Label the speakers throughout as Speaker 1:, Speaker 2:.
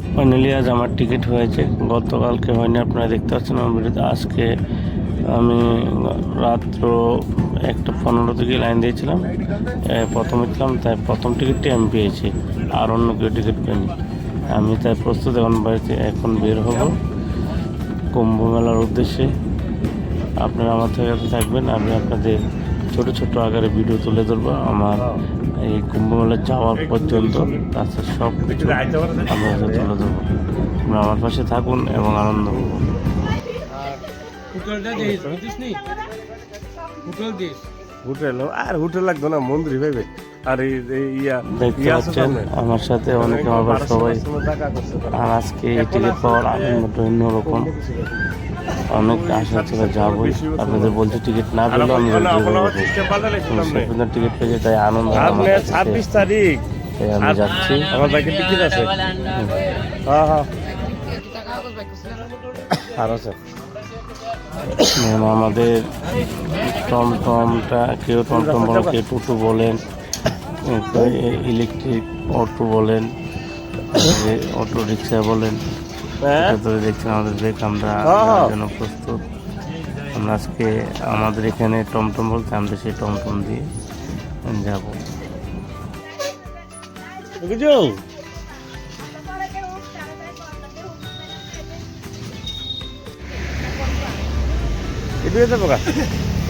Speaker 1: Finally আজ আমার ticket হয়েছে, গতকালকে হয়নি, আপনারা দেখতে পাচ্ছেন আমার ভিডিওতে। আজকে আমি রাত্র 1:15 থেকে লাইন দিয়েছিলাম, প্রথমে ছিলাম, তাই প্রথম টিকিটটি আমি পেয়েছি, আর অন্য কেউ টিকিট পেয়নি। আমি তাই প্রস্তুত, এখন বের হব কুম্ভ মেলার উদ্দেশ্যে। আপনারা আমার থেকে থাকবেন, আমি আপনাদের ছোট ছোট আকারে ভিডিও তুলে ধরবো আমার এই কুম্ভ মেলা যাওয়ার পর্যন্ত, তাছাড়া সব কিছু আপনাদের তুলে ধরবো। আপনারা আমার পাশে থাকুন এবং আনন্দ করুন।
Speaker 2: হোটেল আর হোটেল লাগবে না, মন্দির ভেবে। আর
Speaker 1: দেখতে পাচ্ছেন আমার সাথে অনেকে, আমার সবাই। আর আজকে এই টিকিট পাওয়ার আনন্দটা অন্যরকম, অনেক আশা ছিল যাবোই। আপনাদের বলছি টিকিট না পেলেও আমি টিকিট পেয়েছি, তাই আনন্দ।
Speaker 2: 26 তারিখ
Speaker 1: তাই আমি যাচ্ছি।
Speaker 2: আমার বাইকের টিকিট আছে। হ্যাঁ হ্যাঁ আর আছে।
Speaker 1: আমাদের টমটমটা, কেউ টমটম বলেন, কেউ টোটো বলেন, ইলেকট্রিক অটো বলেন, অটো রিক্সা বলেন, ধরে দেখছেন আমাদের ব্রেক। আমরা জন্য প্রস্তুত। আমরা আজকে আমাদের এখানে টমটম বলতে, আমরা সেই টমটম দিয়ে যাব।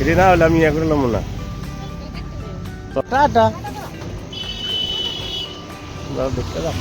Speaker 2: এটি না হলে আমি ইয়া করলাম না। টাটা দেখতে দাও।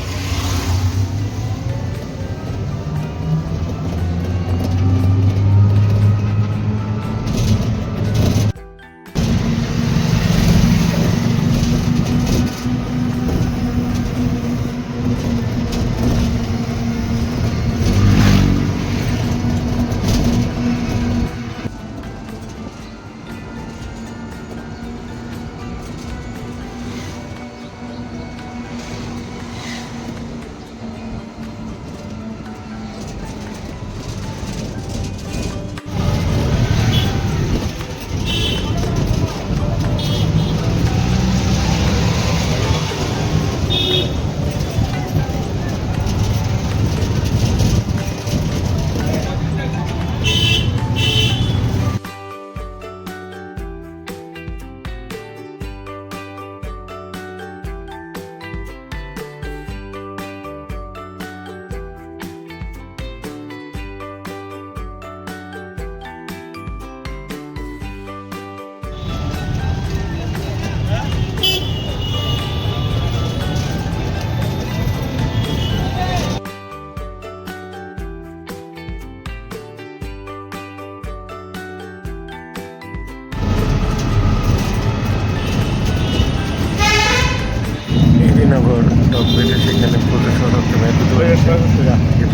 Speaker 1: সেখানে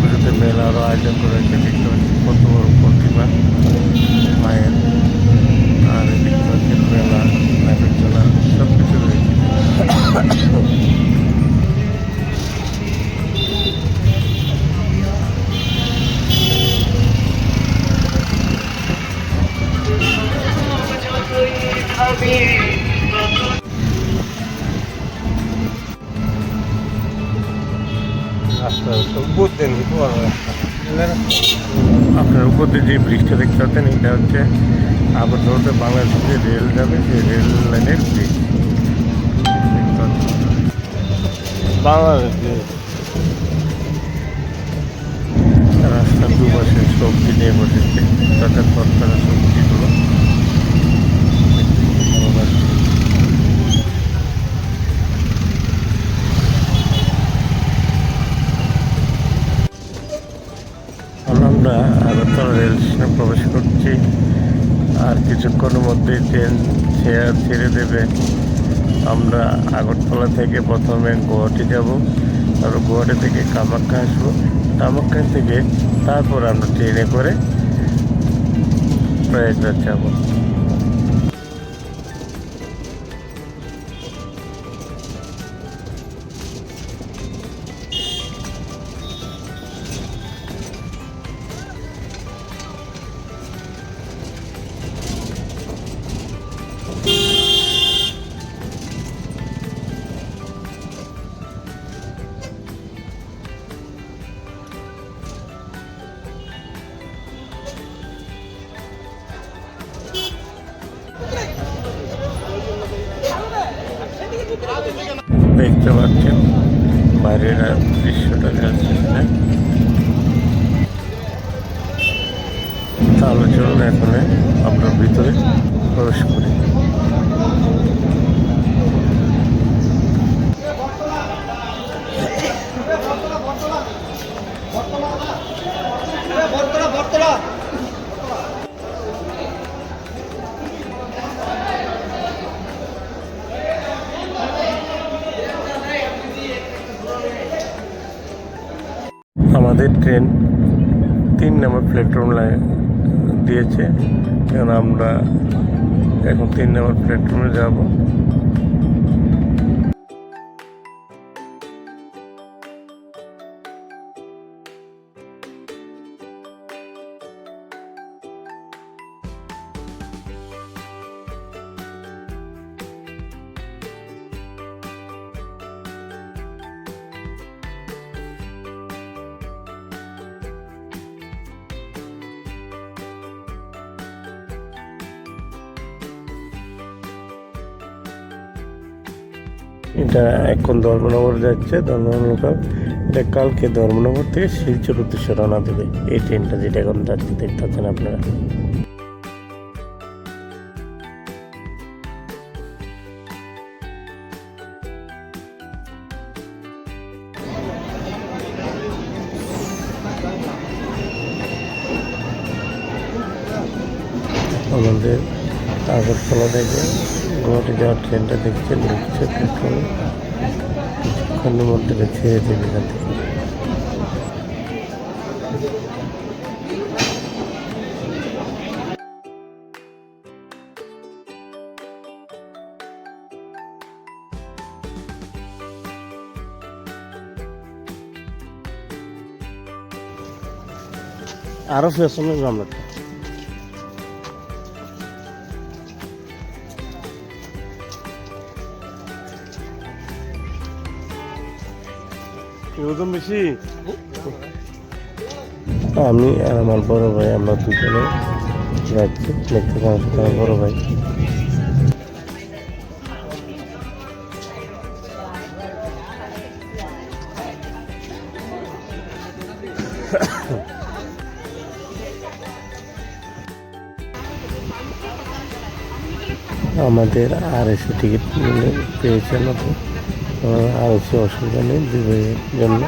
Speaker 1: পুজোতে মেলারও আয়োজন করেছে। দেখতে পাচ্ছি কত বড় প্রতিমা মায়ের, আর দেখতে পাচ্ছি মেলা, লাইটের চলা, সব কিছু রয়েছে। আপনার উপর দিয়ে যে ব্রিজটা দেখতে পাচ্ছেন, এটা হচ্ছে আগরতলাতে বাংলাদেশে রেল যাবে, সেই রেল লাইনের ব্রিজ বাংলাদেশে। রাস্তার দুপাশে সবজি নিয়ে বসেছে, তাদের তরকারি সবজিগুলো আমরা আগরতলা রেল স্টেশনে প্রবেশ করছি। আর কিছুক্ষণের মধ্যেই ট্রেন ছেড়ে দেবে। আমরা আগরতলা থেকে প্রথমে গুয়াহাটি যাব, তারপর গুয়াহাটি থেকে কামাখ্যা আসবো, কামাখ্যা থেকে তারপর আমরা ট্রেনে করে প্রয়াগরাজ যাব। দেখতে পাচ্ছেন বাইরের দৃশ্যটা যাচ্ছে। তাহলে চলুন এখন আপনার ভিতরে প্রবেশ করি। আমাদের ট্রেন 3 নম্বর প্ল্যাটফর্ম দিয়েছে, কারণ আমরা এখন 3 নম্বর প্ল্যাটফর্মে যাব। এটা এখন ধর্মনগর যাচ্ছে, ধর্মনগর। এটা কালকে ধর্মনগর থেকে শিলচর উদ্দেশ্যে রওনা দেবে এই ট্রেনটা, যেটা এখন যাচ্ছে দেখতে পাচ্ছেন আপনারা। আমাদের আগরতলা থেকে গুয়াহাটি যাওয়ার ট্রেনটা দেখছেন, ঢুকছে প্ল্যাটফর্মে। কিছুক্ষণের মধ্যে ছেড়ে দেবে এখান থেকে। আরো পেছনে আমরা ওজন বেশি। আমি আর আমার বড় ভাই, আমরা দুজনে যাচ্ছি। দেখতে পাচ্ছি আমার বড় ভাই। আমাদের RSC টিকিট পেয়েছেন, RSC অসুবিধা নেই দুই ভাইয়ের জন্য।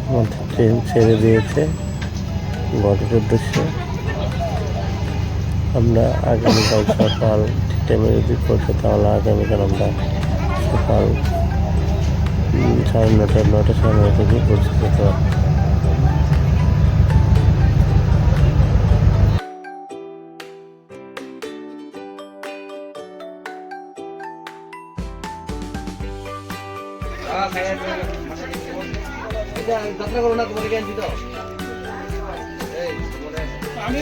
Speaker 1: আমাদের ট্রেন ছেড়ে দিয়েছে গুয়াহাটির উদ্দেশ্যে। আমরা আগামীকাল সকাল টাইমে যদি পৌঁছে, তাহলে আগামীকাল আমরা সকাল 9:30 9টা 9:30 থেকে পৌঁছে যেতে পারি।
Speaker 3: যাত্রা করো না, তোমার জ্ঞান দিত আমি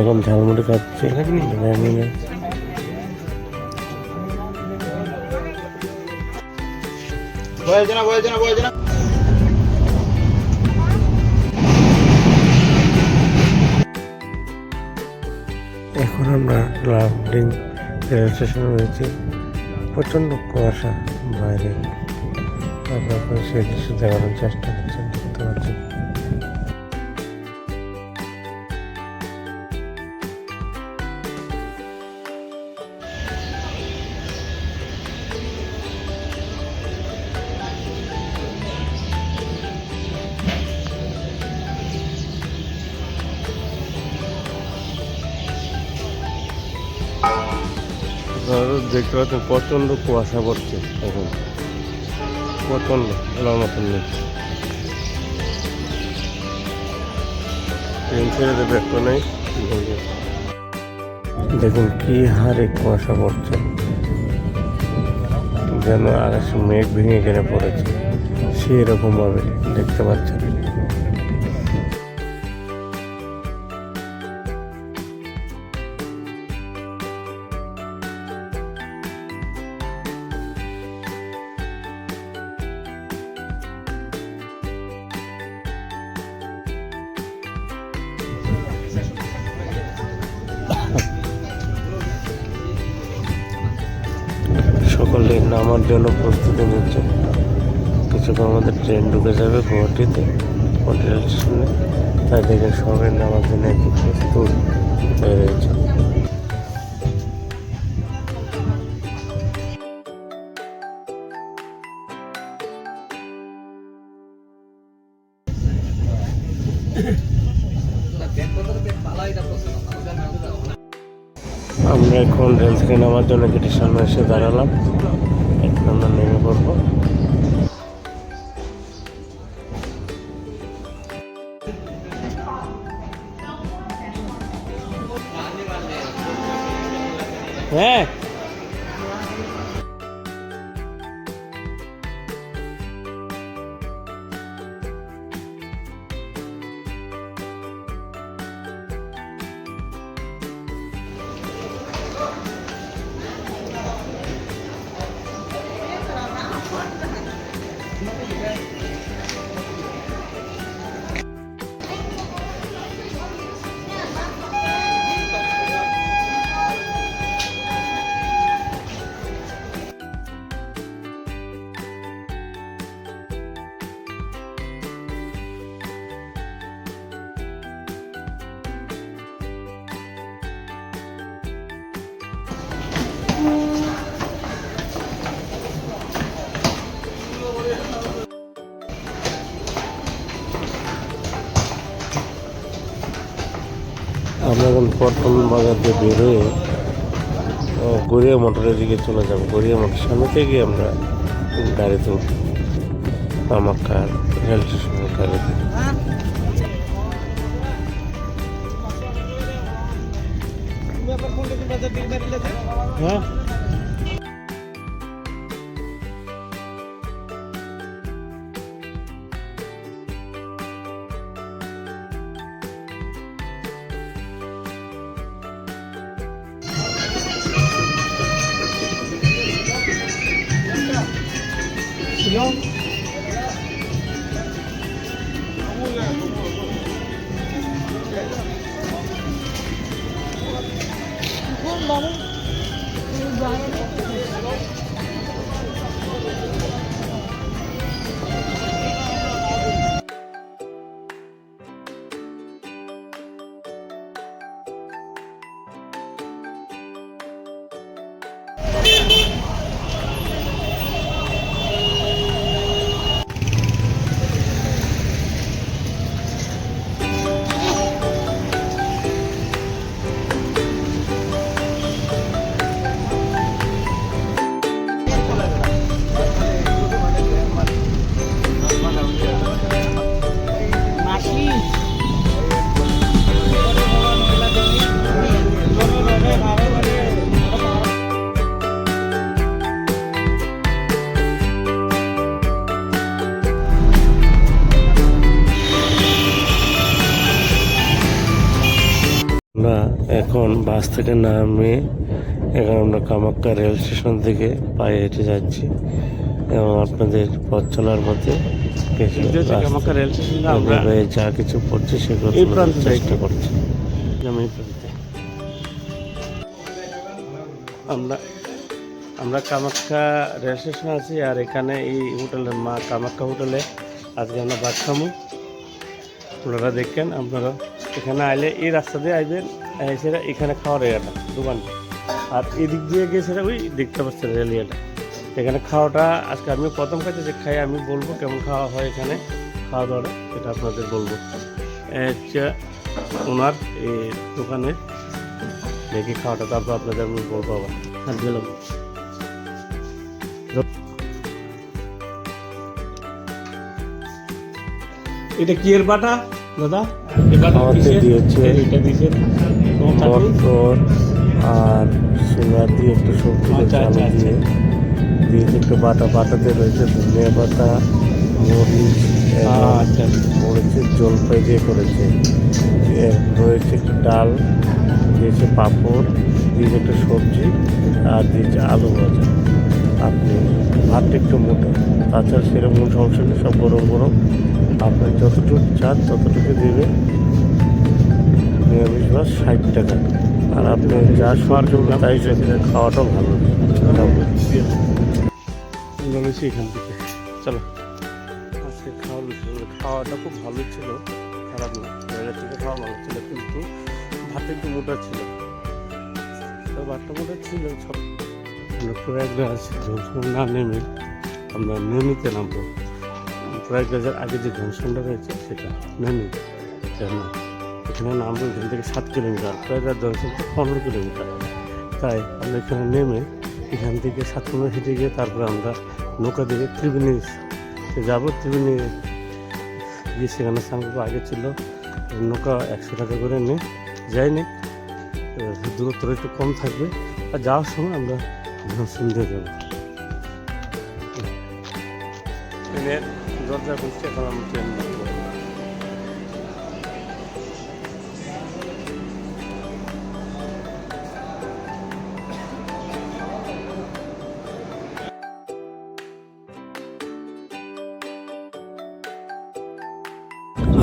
Speaker 1: এখন ঝালমুড়ি খাচ্ছি। এখন আমরা লাভডিং রেল স্টেশনে রয়েছি। প্রচণ্ড কুয়াশা বাইরে, আপনারা সেই দৃশ্য দেখানোর চেষ্টা করছেন, দেখতে পাচ্ছেন। দেখতে পাচ্ছেন প্রচণ্ড কুয়াশা পড়ছে এখন, প্রচণ্ড বলার মতন নেই। ট্রেন ছেড়ে দেবে একটু নেই। দেখুন কি হারে কুয়াশা পড়ছে, যেন আকাশে মেঘ ভেঙে এখানে পড়েছে, সেরকম ভাবে দেখতে পাচ্ছেন। ট্রেন নামার জন্য প্রস্তুতি নিচ্ছে। কিছুক্ষণ আমাদের ট্রেন ঢুকে যাবে গুয়াহাটিতে, গুয়াহাটি রেল স্টেশনে। তাই থেকে সবাই নামার জন্য একটু প্রস্তুত হয়ে রয়েছে। আমরা এখন রেল থেকে নামার জন্য গেটের সামনে এসে দাঁড়ালাম। এখন আমরা নেমে পড়বো। হ্যাঁ, আমরা এখন পটল বাজার দিয়ে বেরোয় গড়িয়া মোটরের দিকে চলে যাবো। গড়িয়া মোটর সামনে থেকে আমরা গাড়িতে উঠব কামাখ্যা রেল স্টেশনের গাড়িতে। হ্যাঁ, আমরা এখন বাস থেকে নামে এখন আমরা কামাখ্যা রেল স্টেশন থেকে পায়ে হেঁটে যাচ্ছি এবং আপনাদের পথ চলার মধ্যে
Speaker 2: কামাখ্যা রেল স্টেশন
Speaker 1: যা কিছু পড়ছে সেগুলো
Speaker 2: এই প্রান্তে
Speaker 1: চেষ্টা করছি। আমি এই প্রান্তে আমরা কামাখ্যা রেল স্টেশনে আছি আর এখানে এই হোটেলের মা কামাখ্যা হোটেলে আজকে আমরা ভাত খামু। আপনারা দেখেন, আপনারা এখানে আইলে এই রাস্তা দিয়ে আইবেন, সেটা এখানে খাওয়ার এরিয়াটা দোকানটা, আর এদিক দিয়ে গিয়ে সেটা ওই দেখতে পাচ্ছেন রেল ইয়েটা। এখানে খাওয়াটা আজকে আমি প্রথম খাইতে যে খাই আমি বলবো কেমন খাওয়া হয় এখানে খাওয়া দাওয়াটা, সেটা আপনাদের বলবো। হচ্ছে ওনার এই দোকানে দেখি খাওয়াটা, তারপর আপনাদের আমি বলবো আবার। আর গেলাম
Speaker 2: এটা কি এর বাটা দাদা?
Speaker 1: খাওয়াতে দিয়েছে মটর আর সিঙ্গার দিয়ে একটু সবজি চালু দিয়ে দিয়েছে একটু বাটাতে রয়েছে ধনিয়া পাতা, মরিচ, করেছে জলপাই দিয়ে করেছে, রয়েছে একটু ডাল দিয়েছে, পাঁপড় দিয়েছে, একটু সবজি আর দিয়েছে আলু ভাজা। আপনি ভাতটা একটু মোটা, তাছাড়া সেরকম সমস্যা নেই, সব গরম গরম। আপনি যতটুকু চান ততটুকু দেবে। নিরামিষ ভাত 60 টাকা। আর আপনি যা শোয়ার জন্য তাই খাওয়াটাও ভালো। আমরা বেশি এখান থেকে চলো। আজকে খাওয়াটা খুব ভালো ছিল, খারাপ না, জায়গা থেকে খাওয়া ভালো ছিল, কিন্তু ভাত একটু মোটা ছিল, তো ভাতটা মোটা ছিল সব। আমরা প্রয়াগরাজ জংশন না নেমে আমরা নেমিতে নামবো। প্রয়াগরাজের আগে যে জংশনটা রয়েছে সেটা নেমি, কেন এখানে নামবো। এখান থেকে 7 কিলোমিটার, প্রয়াগরাজ জংশন থেকে 15 কিলোমিটার। তাই আমরা এখানে নেমে এখান থেকে 7 কিলোমিটার হেঁটে গিয়ে তারপরে আমরা নৌকা দিয়ে ত্রিবেণী যাবো। ত্রিবেণী গিয়ে সেখানে স্নান করবো। আগে ছিল নৌকা 100 টাকা করে নিয়ে যাইনি, দূরত্বটা একটু কম থাকবে, আর যাওয়ার সময় আমরা জংশন দিয়ে যাবো। ট্রেনের দরজা খুলছে, এখন আমরা ট্রেন দেখবো।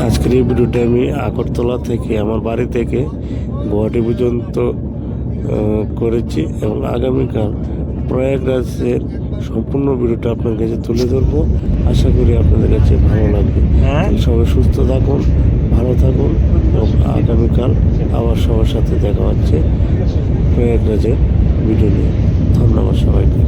Speaker 1: আজকের এই ভিডিওটা আমি আগরতলা থেকে, আমার বাড়ি থেকে গুয়াহাটি পর্যন্ত করেছি, এবং আগামীকাল প্রয়াগরাজের সম্পূর্ণ ভিডিওটা আপনার কাছে তুলে ধরবো। আশা করি আপনাদের কাছে ভালো লাগবে। সবাই সুস্থ থাকুন, ভালো থাকুন, এবং আগামীকাল আবার সবার সাথে দেখা হচ্ছে প্রয়াগরাজের ভিডিও নিয়ে। ধন্যবাদ সবাইকে।